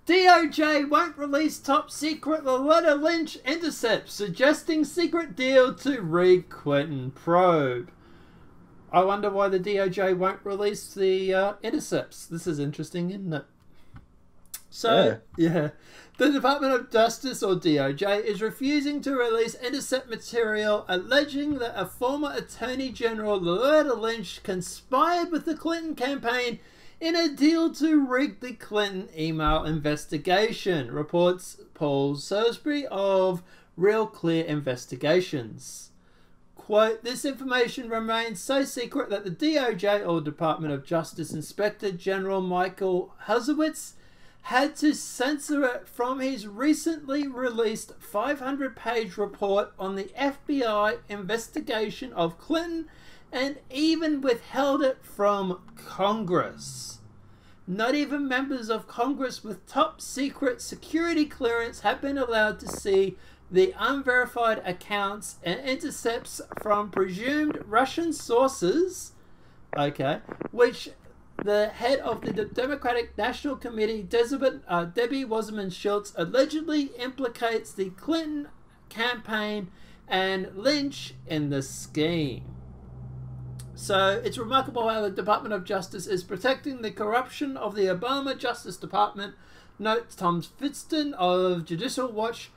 DOJ won't release top secret Loretta Lynch Intercepts, suggesting secret deal to rig Clinton probe. I wonder why the DOJ won't release the intercepts. This is interesting, isn't it? So, yeah. The Department of Justice, or DOJ, is refusing to release intercept material alleging that a former Attorney General, Loretta Lynch, conspired with the Clinton campaign in a deal to rig the Clinton email investigation, reports Paul Salisbury of Real Clear Investigations. Quote, this information remains so secret that the DOJ, or Department of Justice Inspector General Michael Husowitz, had to censor it from his recently released 500-page report on the FBI investigation of Clinton, and even withheld it from Congress. Not even members of Congress with top secret security clearance have been allowed to see the unverified accounts and intercepts from presumed Russian sources, which the head of the Democratic National Committee, Debbie Wasserman Schultz, allegedly implicates the Clinton campaign and Lynch in the scheme. So it's remarkable how the Department of Justice is protecting the corruption of the Obama Justice Department, notes Tom Fitzton of Judicial Watch,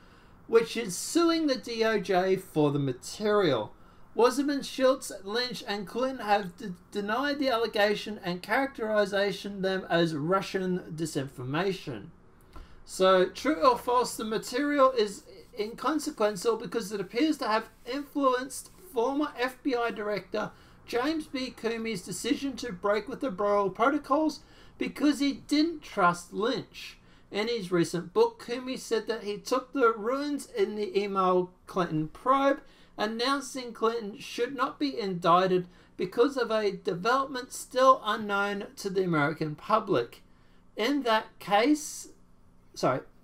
which is suing the DOJ for the material. Wasserman, Schultz, Lynch, and Clinton have denied the allegation and characterization them as Russian disinformation. So, true or false, the material is inconsequential because it appears to have influenced former FBI Director James B. Comey's decision to break with the Burrell protocols because he didn't trust Lynch. In his recent book, Comey said that he took the ruins in the email Clinton probe, announcing Clinton should not be indicted because of a development still unknown to the American public. In that case,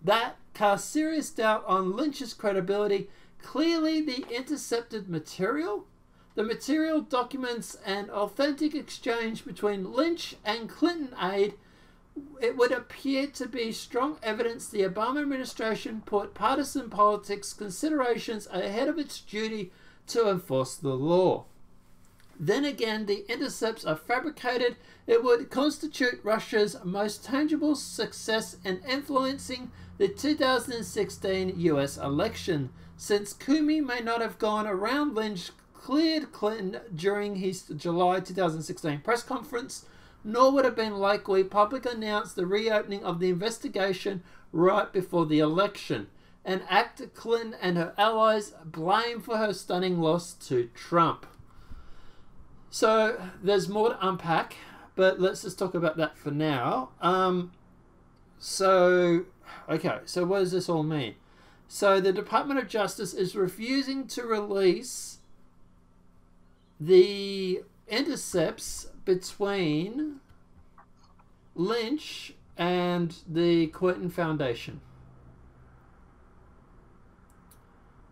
that cast serious doubt on Lynch's credibility. Clearly, the intercepted material, the material documents an authentic exchange between Lynch and Clinton aide. It would appear to be strong evidence the Obama administration put partisan politics considerations ahead of its duty to enforce the law. Then again, the intercepts are fabricated. It would constitute Russia's most tangible success in influencing the 2016 US election, since Comey may not have gone around Lynch cleared Clinton during his July 2016 press conference, nor would have been likely publicly announced the reopening of the investigation right before the election, an act Clinton and her allies blame for her stunning loss to Trump. So there's more to unpack, but let's just talk about that for now. So what does this all mean? So the Department of Justice is refusing to release the intercepts between Lynch and the Clinton Foundation.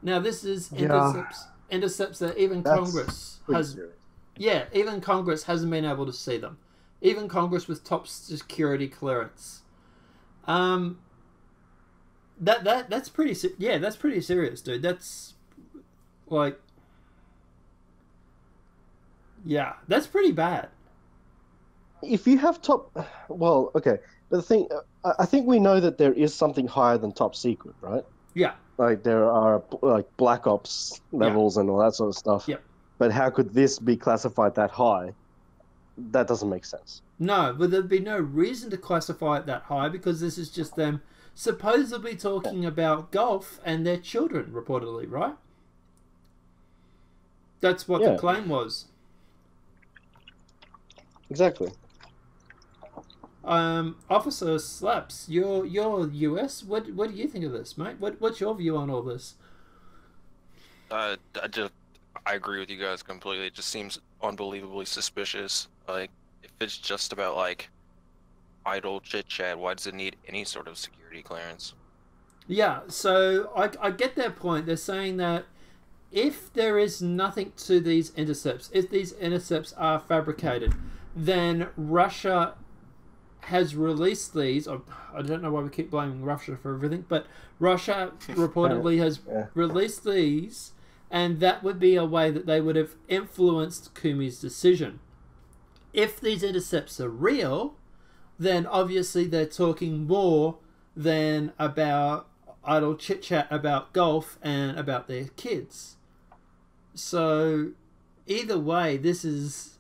Now this is intercepts that even Congress has. Yeah, even Congress hasn't been able to see them. Even Congress with top security clearance. That's pretty. Yeah, that's pretty serious, dude. That's like. Yeah, that's pretty bad. If you have well, okay, but the thing, I think we know that there is something higher than top secret, right? Yeah. Like there are like black ops levels and all that sort of stuff. Yep. But how could this be classified that high? That doesn't make sense. No, but there'd be no reason to classify it that high because this is just them supposedly talking about golf and their children, reportedly, right? That's what the claim was. Exactly. Officer Slaps, you're US. What do you think of this, mate? What's your view on all this? I agree with you guys completely. It just seems unbelievably suspicious. Like, if it's just about like idle chit chat, why does it need any sort of security clearance? Yeah, so I get their point. They're saying that if there is nothing to these intercepts, if these intercepts are fabricated, then Russia has released these. I don't know why we keep blaming Russia for everything, but Russia reportedly has released these, and that would be a way that they would have influenced Comey's decision. If these intercepts are real, then obviously they're talking more than about idle chit-chat about golf and about their kids. So either way, this is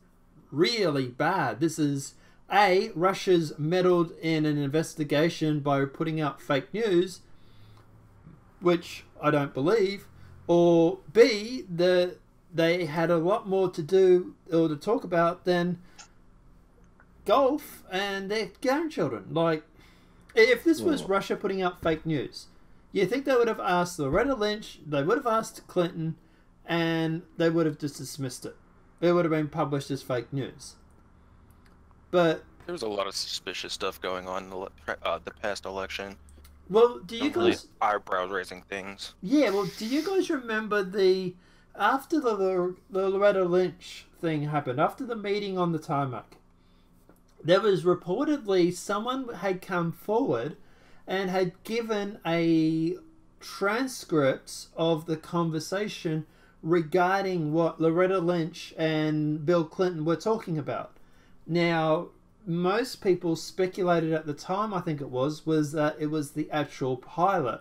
really bad. This is Russia's meddled in an investigation by putting out fake news, which I don't believe, or B, they had a lot more to do or to talk about than golf and their grandchildren. Like, if this was Russia putting out fake news, you think they would have asked Loretta Lynch, they would have asked Clinton, and they would have just dismissed it. It would have been published as fake news. But there was a lot of suspicious stuff going on in the past election. Well, do you guys eyebrow-raising things? Yeah. Well, do you guys remember after the Loretta Lynch thing happened, after the meeting on the tarmac, there was reportedly someone had come forward and had given a transcript of the conversation regarding what Loretta Lynch and Bill Clinton were talking about. Now, most people speculated at the time, I think it was that it was the actual pilot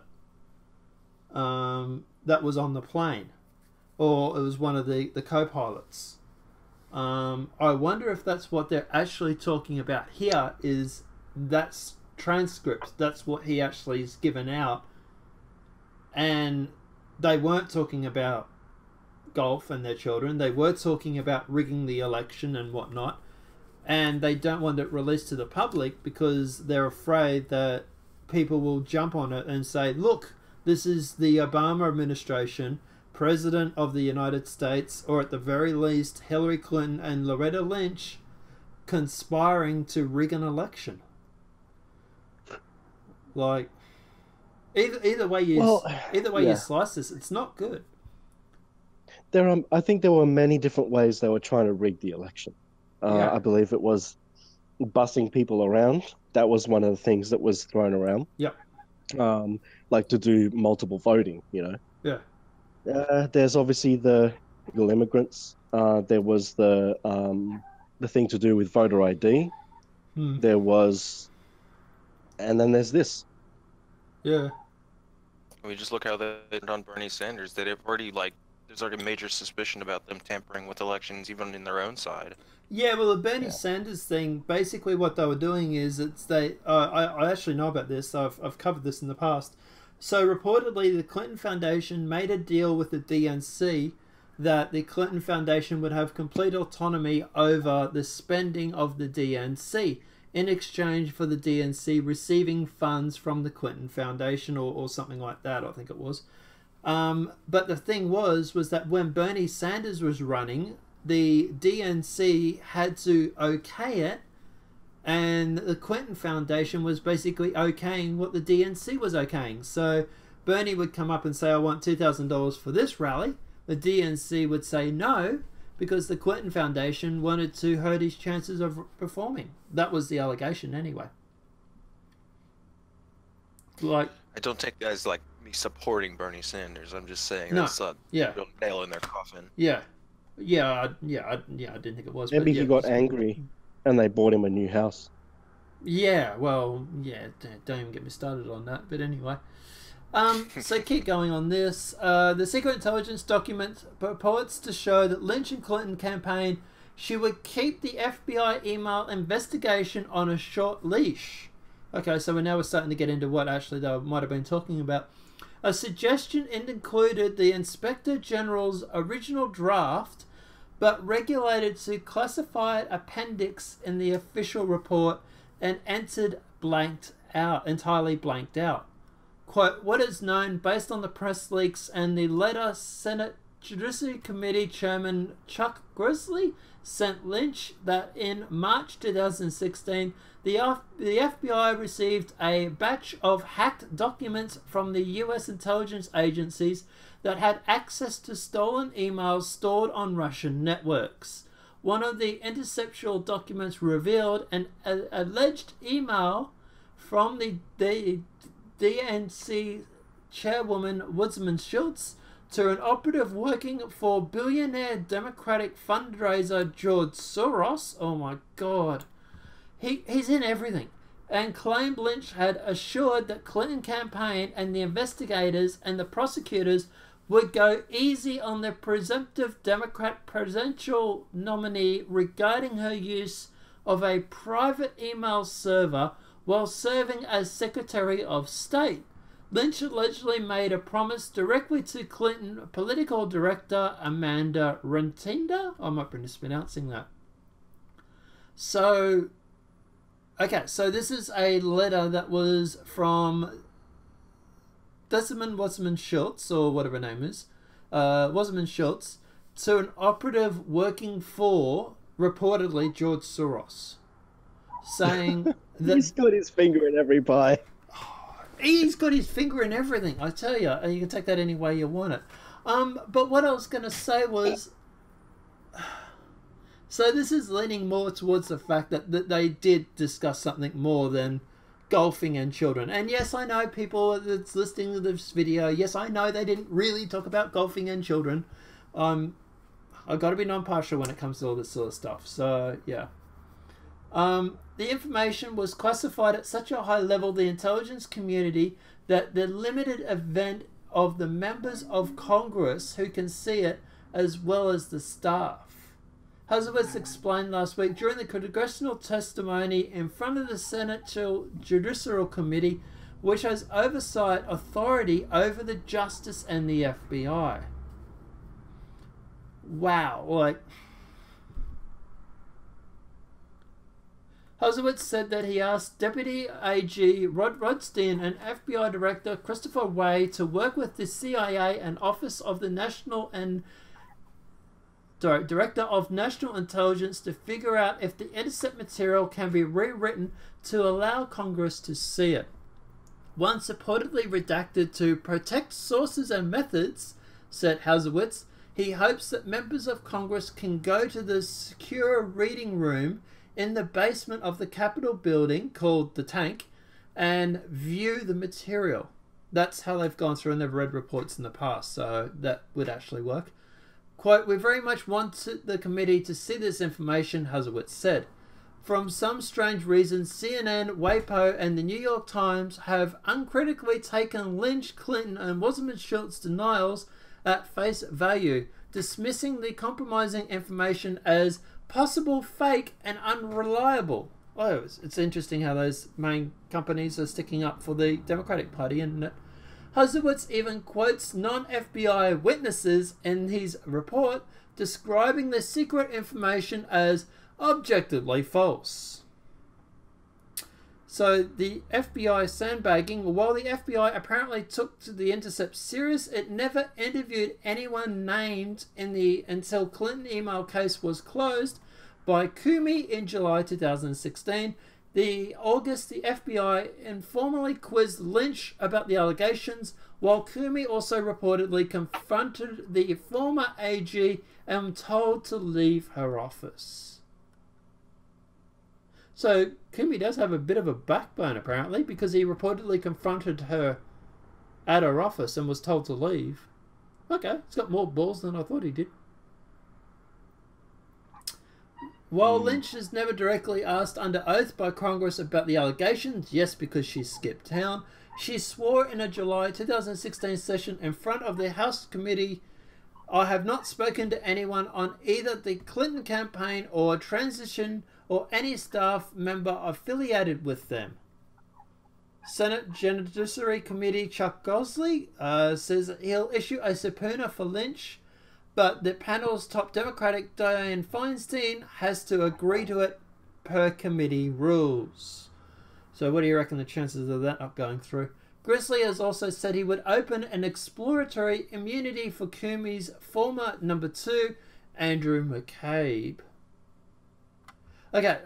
that was on the plane, or it was one of the co-pilots. I wonder if that's what they're actually talking about here, is that's transcript. That's what he actually is given out. And they weren't talking about golf and their children. They were talking about rigging the election and whatnot. And they don't want it released to the public because they're afraid that people will jump on it and say, look, this is the Obama administration, President of the United States, or at the very least Hillary Clinton and Loretta Lynch conspiring to rig an election. Like, either way you slice this, it's not good. I think there were many different ways they were trying to rig the election. I believe it was bussing people around. That was one of the things that was thrown around. Yep. Like to do multiple voting, you know. Yeah. There's obviously the illegal immigrants. There was the thing to do with voter ID. There was, and then there's this. Yeah. We just look how they did on Bernie Sanders. They've already there's like a major suspicion about them tampering with elections, even in their own side. Yeah, well, the Bernie Sanders thing, basically what they were doing is I actually know about this. I've covered this in the past. So reportedly, the Clinton Foundation made a deal with the DNC that the Clinton Foundation would have complete autonomy over the spending of the DNC in exchange for the DNC receiving funds from the Clinton Foundation or something like that, I think it was. But the thing was that when Bernie Sanders was running, the DNC had to okay it, and the Clinton Foundation was basically okaying what the DNC was okaying. So Bernie would come up and say, I want $2,000 for this rally. The DNC would say no, because the Clinton Foundation wanted to hurt his chances of performing. That was the allegation anyway. I don't take guys like me supporting Bernie Sanders. I'm just saying no. That's a real nail in their coffin. I didn't think it was. Maybe he got angry and they bought him a new house. Yeah, well, don't even get me started on that. But anyway, so keep going on this. The secret intelligence document purports to show that Lynch and Clinton campaign she would keep the FBI email investigation on a short leash. Okay, so we're starting to get into what actually they might have been talking about. A suggestion included the Inspector General's original draft, but regulated to classified appendix in the official report and entered entirely blanked out. Quote, what is known based on the press leaks and the letter Senate Judiciary Committee Chairman Chuck Grassley sent Lynch that in March 2016, the FBI received a batch of hacked documents from the US intelligence agencies that had access to stolen emails stored on Russian networks. one of the interceptual documents revealed an alleged email from the DNC chairwoman Woodsman Schultz to an operative working for billionaire Democratic fundraiser George Soros. Oh my God. He's in everything. And claimed Lynch had assured that Clinton campaign and the investigators and the prosecutors would go easy on the presumptive Democrat presidential nominee regarding her use of a private email server while serving as Secretary of State. Lynch allegedly made a promise directly to Clinton political director Amanda Rentinda. I might be mispronouncing that. So, okay, so this is a letter that was from Desmond Schultz, or whatever her name is, Wasserman Schultz, to an operative working for, reportedly, George Soros, saying that... He's got his finger in every pie. He's got his finger in everything, I tell you. You can take that any way you want it. But what I was going to say was... So this is leaning more towards the fact that they did discuss something more than golfing and children. And yes, I know people that's listening to this video, yes, I know they didn't really talk about golfing and children. I've got to be non-partial when it comes to all this sort of stuff. So, yeah. The information was classified at such a high level, the intelligence community, that the limited event of the members of Congress who can see it, as well as the staff. Hazowitz explained last week during the congressional testimony in front of the Senate Judicial Committee, which has oversight authority over the Justice and the FBI. Wow, like... Hazowitz said that he asked Deputy AG Rod Rodstein and FBI Director Christopher Wray to work with the CIA and Office of the Director of National Intelligence to figure out if the intercept material can be rewritten to allow Congress to see it. One supportedly redacted to protect sources and methods, said Hazowitz. He hopes that members of Congress can go to the secure reading room in the basement of the Capitol building, called the Tank, and view the material. That's how they've gone through and they've read reports in the past, so that would actually work. Quote, "We very much want the committee to see this information," Hazowitz said. From some strange reason, CNN, WAPO, and the New York Times have uncritically taken Lynch, Clinton, and Wasserman Schultz denials at face value, dismissing the compromising information as possible, fake, and unreliable. Oh, it's interesting how those main companies are sticking up for the Democratic Party, isn't it? Hazowitz even quotes non-FBI witnesses in his report, describing the secret information as objectively false. So the FBI sandbagging, while the FBI apparently took to the intercept serious, it never interviewed anyone named in the until Clinton email case was closed by Comey in July 2016. The FBI informally quizzed Lynch about the allegations, while Comey also reportedly confronted the former AG and told to leave her office. So Comey does have a bit of a backbone apparently, because he reportedly confronted her at her office and was told to leave. Okay, he's got more balls than I thought he did. While Lynch is never directly asked under oath by Congress about the allegations, yes, because she skipped town, she swore in a July 2016 session in front of the House Committee, "I have not spoken to anyone on either the Clinton campaign or transition or any staff member affiliated with them." Senate Judiciary Committee Chuck Grassley says that he'll issue a subpoena for Lynch, but the panel's top Democratic Dianne Feinstein has to agree to it per committee rules. So what do you reckon the chances of that not going through? Grassley has also said he would open an exploratory immunity for Comey's former number 2, Andrew McCabe. Okay,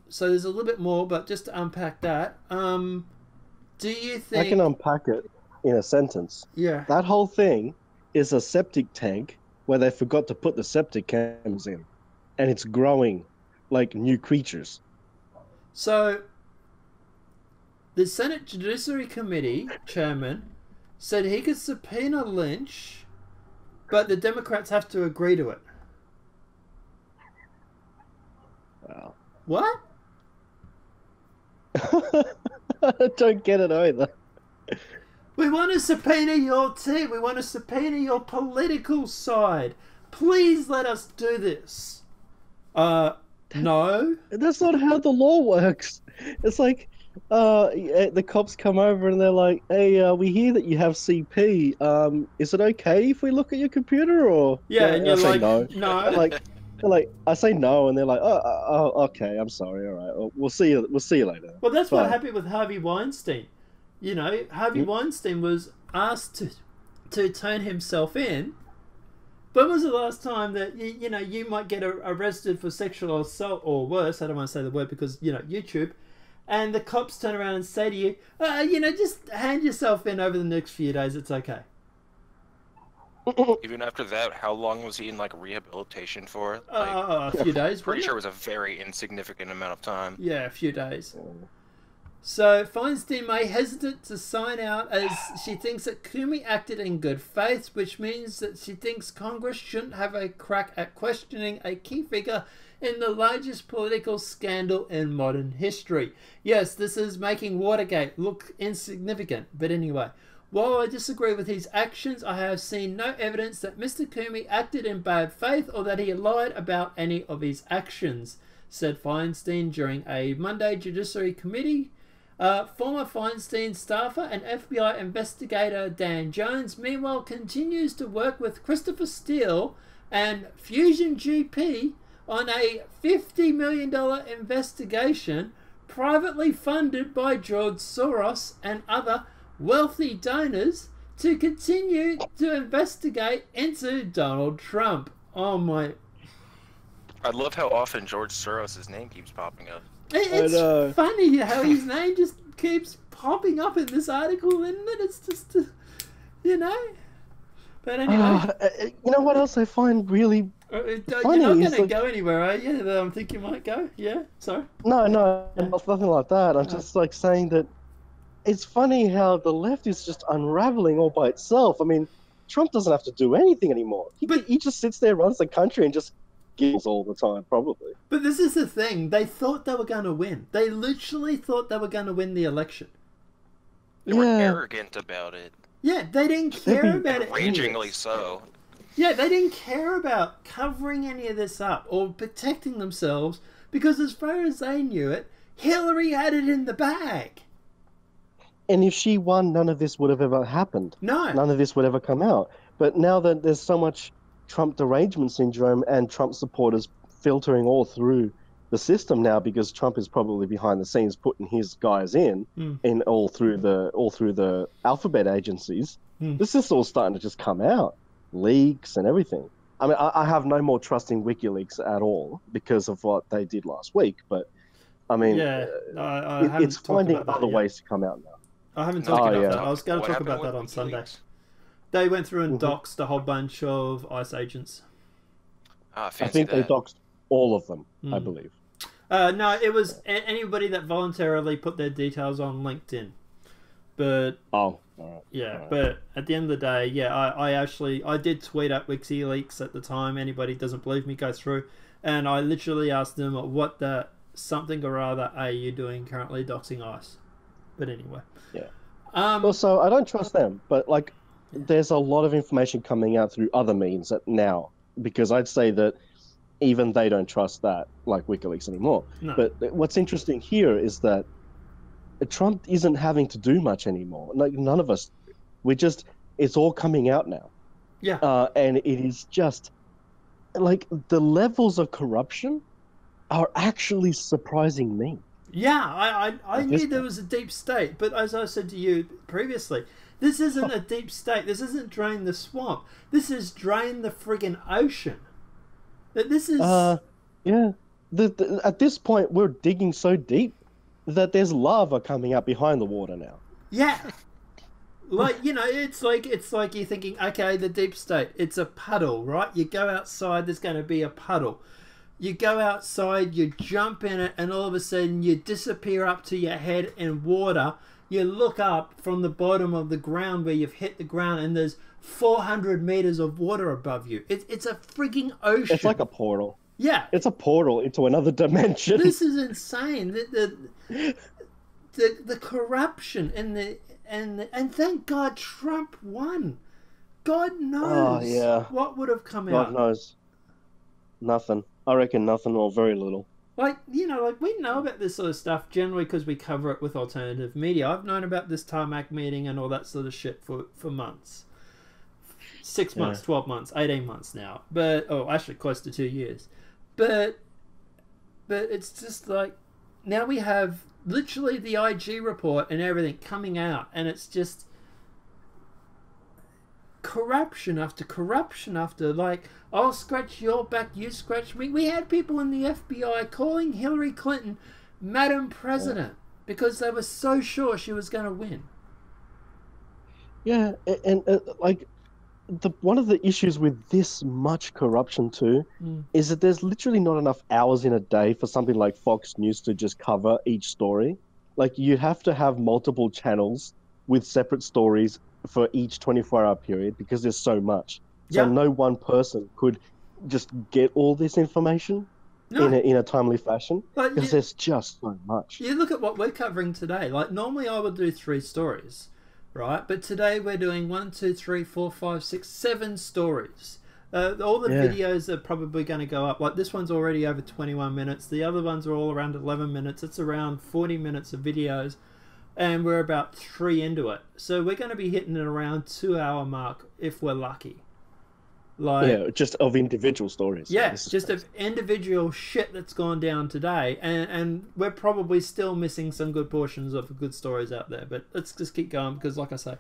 so there's a little bit more, but just to unpack that, do you think... I can unpack it in a sentence. Yeah. That whole thing is a septic tank where they forgot to put the septic cans in. and it's growing like new creatures. So, the Senate Judiciary Committee chairman said he could subpoena Lynch, but the Democrats have to agree to it. Wow. What? I don't get it either. We want to subpoena your team. We want to subpoena your political side. Please let us do this. No. That's not how the law works. It's like, the cops come over and they're like, "Hey, we hear that you have CP. Is it okay if we look at your computer?" Or Yeah, and you're I say like, no. no. I say no, and they're like, "Oh, okay, I'm sorry. All right, well, we'll see you later." Well, that's Bye. what happened with Harvey Weinstein. You know, Harvey Weinstein was asked to turn himself in. When was the last time that you might get arrested for sexual assault or worse? I don't want to say the word because YouTube, and the cops turn around and say to you, just hand yourself in over the next few days. It's okay. Even after that, how long was he in like rehabilitation for? A few days. Pretty wasn't sure it? it was a very insignificant amount of time. Yeah, a few days. So Feinstein may hesitant to sign out as she thinks that Comey acted in good faith, which means that she thinks Congress shouldn't have a crack at questioning a key figure in the largest political scandal in modern history. Yes, this is making Watergate look insignificant, but anyway. While I disagree with his actions, I have seen no evidence that Mr. Comey acted in bad faith or that he lied about any of his actions, said Feinstein during a Monday Judiciary Committee. Former Feinstein staffer and FBI investigator Dan Jones, meanwhile, continues to work with Christopher Steele and Fusion GP on a $50 million investigation privately funded by George Soros and other wealthy donors to continue to investigate into Donald Trump. Oh my... I love how often George Soros' name keeps popping up. It's funny how his name just keeps popping up in this article, isn't it? It's just, But anyway. You know what else I find really You're funny? not going to go anywhere, are you? I think you might go. Yeah? Sorry? No, nothing like that. I'm just like saying that it's funny how the left is just unraveling all by itself. I mean, Trump doesn't have to do anything anymore. He just sits there, runs the country, and just giggles all the time, probably. But this is the thing. They thought they were going to win. They literally thought they were going to win the election. They were arrogant about it. Yeah, they didn't care about it. Ragingly so. Yeah, they didn't care about covering any of this up or protecting themselves because as far as they knew it, Hillary had it in the bag. And if she won, none of this would have ever happened. No. None of this would ever come out. But now that there's so much Trump derangement syndrome and Trump supporters filtering all through the system now, because Trump is probably behind the scenes putting his guys in all through the alphabet agencies. This is all starting to just come out, leaks and everything. I mean, I have no more trust in WikiLeaks at all because of what they did last week. But I mean, it's finding other ways to come out now. I haven't talked about that. I was going to What talk about happened that on with Sunday. WikiLeaks? They went through and doxed a whole bunch of ICE agents. Ah, I fancy think they that. doxed all of them, I believe. No, it was anybody that voluntarily put their details on LinkedIn. But Oh, all right. yeah, All right. but at the end of the day, yeah, I did tweet at WikiLeaks at the time. Anybody doesn't believe me, go through, and I literally asked them what the something or other are you doing currently doxing ICE. But anyway, Yeah. um, Also, I don't trust them, but like, there's a lot of information coming out through other means now, because I'd say that even they don't trust that, like WikiLeaks anymore. No. But what's interesting here is that Trump isn't having to do much anymore. Like, none of us, it's all coming out now. yeah, And it is just, like, the levels of corruption are actually surprising me. yeah, I At knew this there point. was a deep state, but as I said to you previously, this isn't a deep state. This isn't drain the swamp. This is drain the friggin' ocean. That this is Yeah. At this point, we're digging so deep that there's lava coming out behind the water now. yeah. Like, it's like you're thinking, okay, the deep state, it's a puddle, right? You go outside, there's going to be a puddle. You go outside, you jump in it, and all of a sudden you disappear up to your head in water. You look up from the bottom of the ground where you've hit the ground, and there's 400 meters of water above you. It's a freaking ocean. It's like a portal. Yeah. It's a portal into another dimension. This is insane. The corruption and thank God Trump won. God knows what would have come out. God knows. Nothing. I reckon nothing or very little. Like, you know, like we know about this sort of stuff generally because we cover it with alternative media. I've known about this tarmac meeting and all that sort of shit for months. 6 months, 12 months, 18 months now. But, actually close to 2 years. But it's just like, now we have literally the IG report and everything coming out, and it's just corruption after corruption after, like, I'll scratch your back, you scratch me. We had people in the FBI calling Hillary Clinton Madam President because they were so sure she was going to win. Yeah, and like, one of the issues with this much corruption too is that there's literally not enough hours in a day for something like Fox News to just cover each story. Like, you have to have multiple channels with separate stories for each 24-hour period because there's so much. So no one person could just get all this information in a timely fashion because there's just so much. You look at what we're covering today. Like, normally I would do 3 stories, right? But today we're doing 1, 2, 3, 4, 5, 6, 7 stories. All the videos are probably going to go up. Like, this one's already over 21 minutes. The other ones are all around 11 minutes. It's around 40 minutes of videos. And we're about 3 into it. So we're going to be hitting it around 2-hour mark if we're lucky. Like, just of individual stories. Yeah, just of individual shit that's gone down today. And we're probably still missing some good portions of good stories out there. But let's just keep going because, like I say,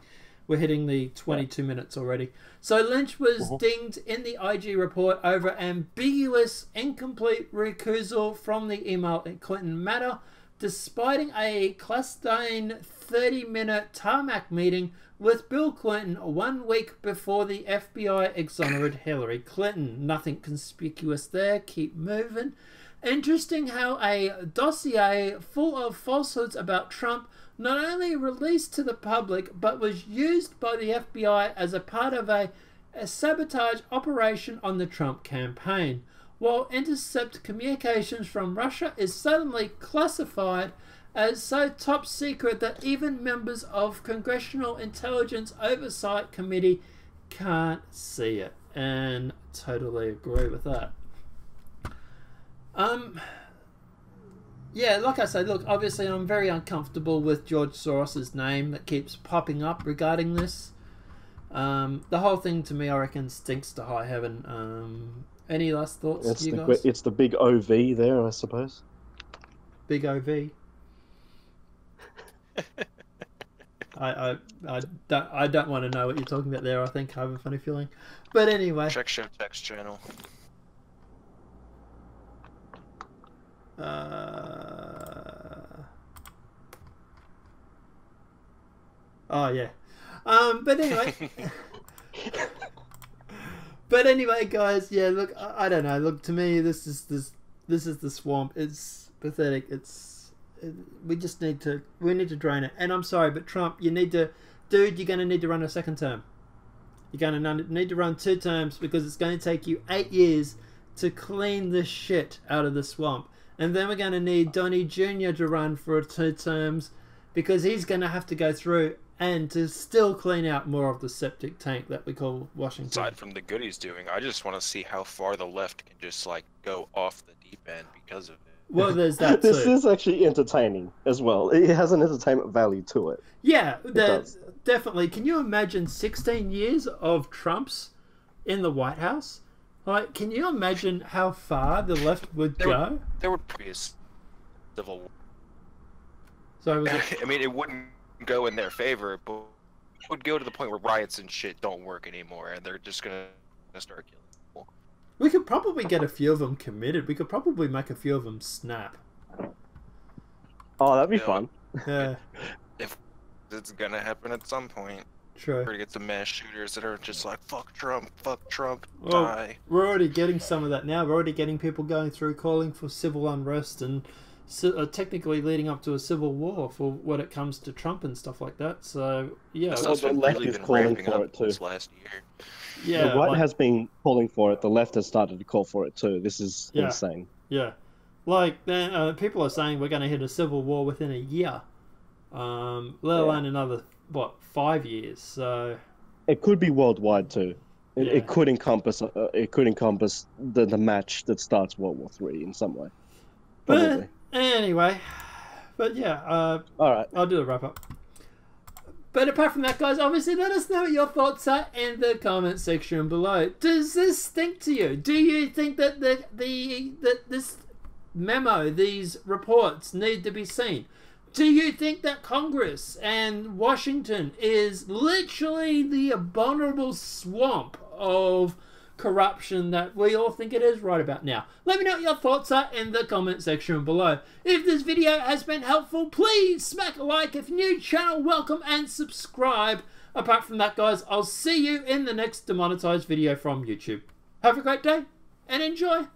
we're hitting the 22 minutes already. So Lynch was dinged in the IG report over ambiguous, incomplete recusal from the email Clinton matter, despite a clandestine 30-minute tarmac meeting with Bill Clinton 1 week before the FBI exonerated Hillary Clinton. Nothing conspicuous there. Keep moving. Interesting how a dossier full of falsehoods about Trump not only released to the public, but was used by the FBI as a part of a sabotage operation on the Trump campaign. While intercept communications from Russia is suddenly classified as so top secret that even members of Congressional Intelligence Oversight Committee can't see it. And totally agree with that. Yeah, like I said, look, obviously I'm very uncomfortable with George Soros's name that keeps popping up regarding this. The whole thing to me, I reckon, stinks to high heaven. Any last thoughts, you guys? It's the big OV there, I suppose. Big OV. I don't want to know what you're talking about there. I think I have a funny feeling. But anyway. Check show text channel. Oh yeah. But anyway. But anyway, guys, yeah, look, I don't know. Look, to me, this is the swamp. It's pathetic. We need to drain it. And I'm sorry, but Trump, you're going to need to run a second term. You're going to need to run 2 terms because it's going to take you 8 years to clean this shit out of the swamp. And then we're going to need Donnie Jr. to run for 2 terms because he's going to have to go through and to still clean out more of the septic tank that we call Washington. Aside from the good he's doing, I just want to see how far the left can just, like, go off the deep end because of it. Well, there's that This is actually entertaining as well. It has an entertainment value to it. Yeah, definitely. Can you imagine 16 years of Trump's in the White House? Like, can you imagine how far the left would go? There would be a civil war. So I mean, it wouldn't go in their favor, but it would go to the point where riots and shit don't work anymore, and they're just gonna start killing people. We could probably get a few of them committed. We could probably make a few of them snap. Oh, that'd be fun. Yeah. If it's gonna happen at some point. True. We're gonna get the mass shooters that are just like, fuck Trump, Well, die. we're already getting some of that now. We're already getting people going through calling for civil unrest and technically leading up to a civil war for when it comes to Trump and stuff like that. So, yeah. So Well, it's the been left really is been calling ramping for up it too. this last year. Yeah. The right like- has been calling for it. The left has started to call for it too. This is Yeah. insane. Yeah. Like, people are saying we're going to hit a civil war within a year. Let alone another, 5 years. So... It could be worldwide too. It, Yeah. it could encompass. The match that starts World War III in some way. Probably. But anyway, yeah, All right. I'll do the wrap up. But apart from that, guys, obviously let us know what your thoughts are in the comment section below. Does this stink to you? Do you think that that this memo, these reports, need to be seen? Do you think that Congress and Washington is literally the abominable swamp of corruption that we all think it is right about now? Let me know what your thoughts are in the comment section below. If this video has been helpful, please smack a like. If new channel, welcome and subscribe. Apart from that, guys, I'll see you in the next demonetized video from YouTube. Have a great day and enjoy.